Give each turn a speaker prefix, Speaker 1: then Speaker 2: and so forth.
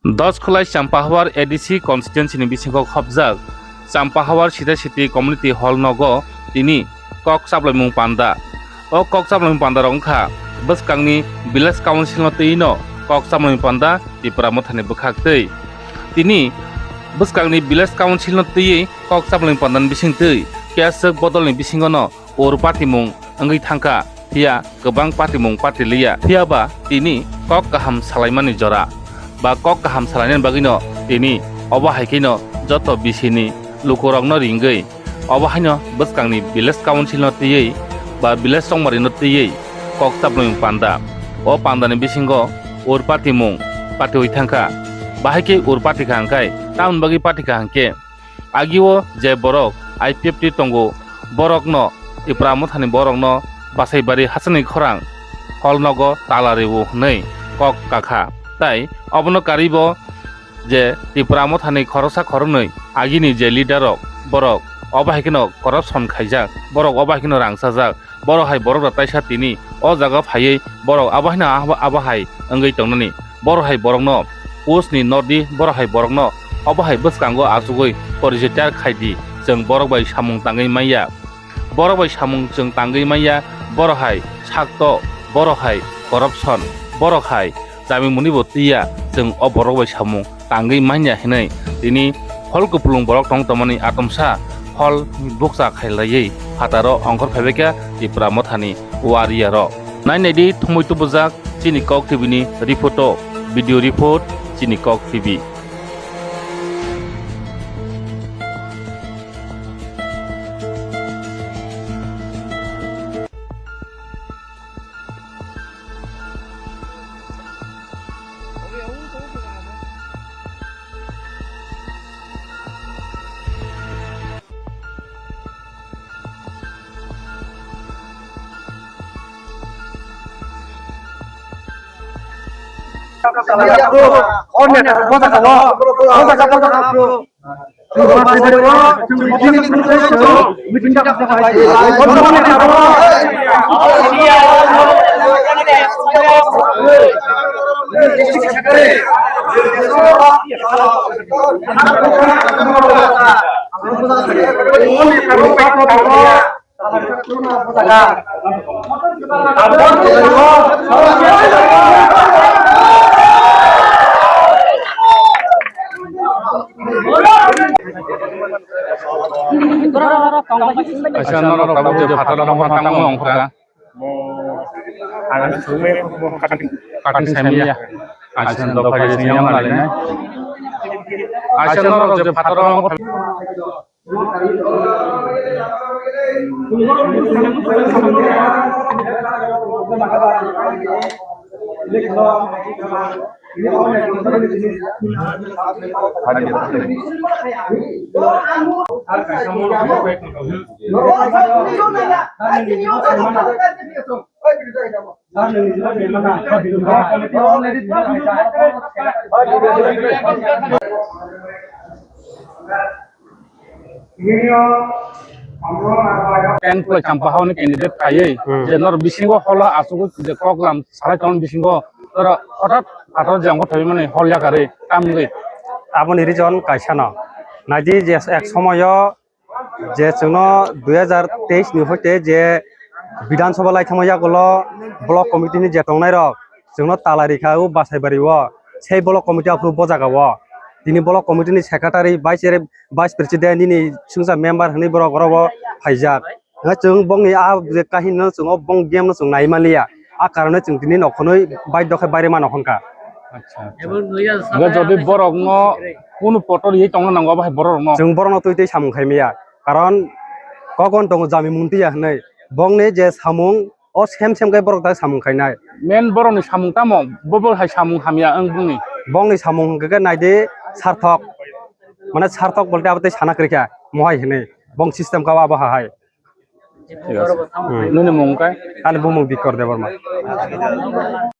Speaker 1: দশখোলাই চাম্পাহাওয়ার ADC কনস্টিটুয়েন্সিनि बिसिङाव खबजाक চাম্পাহাওয়ার সিটা city community hall নগ তিনি কক সাপ্লাইमुं पान्दा o কক সাপ্লাইमुं पान्दा रंखा बसकांनि विलेज काउन्सिल तैनो কক साप्लाइमुं पान्दा तिपुरा मथानि बखाक तै তিনি बसकांनि विलेज काउन्सिल तैयै কক साप्लाइमुं पान्दानि बिसिं तै केसक बदलनि बिसिङावनो और पार्टीमुं अंगै थांखा हिया गोबां पार्टीमुं पार्टी लिया हियाबा তিনি কক गाहाम सालायमानि जरा বা কক गाहाम सालायनायनि बागैनो তিনি अबाहायखैनो जत बिसिनि लुकुरंनो रिंगै अबाहायनो बसकांनि विलेज काउन्सिल तैयै बा विलेज संबारिनो तैयै কক साप्लाइमुं पान्दा o पान्दानि बिसिङाव और पार्टीमुं पार्टी होइथांखा बाहायके और पार्टी खांखाय टाउन बागै पार्टी खांके आगिओ जे बरक आइपिएफटी तंगो बरकनो इप्रा मथानि बरकनो बासाइबारि हासनि खरां हलनगो तालारेवो नै কক काखा ताई अबनो कारिबो जे त्रिपुरा मथानि खरसा खरनै आगिनि जे लिडारक बरक अबाहायखिनो करपसन खाइजाक बरक अबाहायखिनो रांसाजाक बरहाय बरक राताइसा तिनि अ जागा फायै बरक आबाहायनो आबाहाय अंगै तंनानि बरहाय बरकनो पोस्टनि नदि बरहाय बरकनो अबाहाय बसकांगो आसुगै परिजितार खायदि जों बरक बाय सामुं तांगै माइया बरक बाय सामुं जों तांगै माइया बरहाय साक्तो बरहाय करपसन बरहाय जामिमुनि बतिया जों अ बरक बाय सामुं तांगै माइया हिनै तिनि हल कुपुलुं बरक तंग तमनि आतमसा हल बुकसा खायलायै फातारो अंकर फाइबेका त्रिपुरा मथानि वारियारो नायनायदि थमैतु बुजाक चिनि কক टिभिनि रिपोर्टो भिडिअ रिपोर्ट चिनि কক TV Asal norok tabu je fatar norok tangmu ongkra.
Speaker 2: Anak sume
Speaker 1: Kating semia. Asal norok fajar siang malina. Asal norok je fatar norok. Ken pula campahau ni candidate kayai, jenor bisingo hola asuku je koklam sarai tahun bisingo, tera otak atau jangkau tapi mana holya kare kamli.
Speaker 2: আপন reason কাইসানা নাইদি যে এক সময় যে जोंनो 2023 नि হইতে যে বিধানসভা লাইথামায়া গলো ব্লক কমিটিनि যে তংনাই রক जोंनो तालारिखाও बासायबारिও সেই ব্লক কমিটি অ্যাপ্রুভ বজাগাও তিনি ব্লক কমিটিनि সেক্রেটারি ভাইস প্রেসিডেন্ট नि सुंजा मेम्बार हनै बरक गरब फाइजाक जों बंनि आ जे काहिनो जों बं गेम जों नायमालिया आ कारणे जों दिनै नखनै बायदखै बायरे मानखनका
Speaker 1: যদি বরক ন কোন পটল এই টং নাঙ্গা বাহাই বরক ন
Speaker 2: जों बरन तुइते सामुं खायमिया कारण कगन दङ जामि मुंतिया हनै बंनि जे सामुं अ सेम गाय बरक दा सामुं खायनाय
Speaker 1: मेन बरकनि सामुं तामो बबल हाय सामुं हामिया आं बुंनि
Speaker 2: बंनि सामुं गगे नायदे सार्थक माने सार्थक बोलते आबते साना क्रिका महाय हनै बं सिस्टेम का बाहाय
Speaker 1: ঠিক আছে নুনি মুংকাই
Speaker 2: आन बुमुं बिकर दे बरमा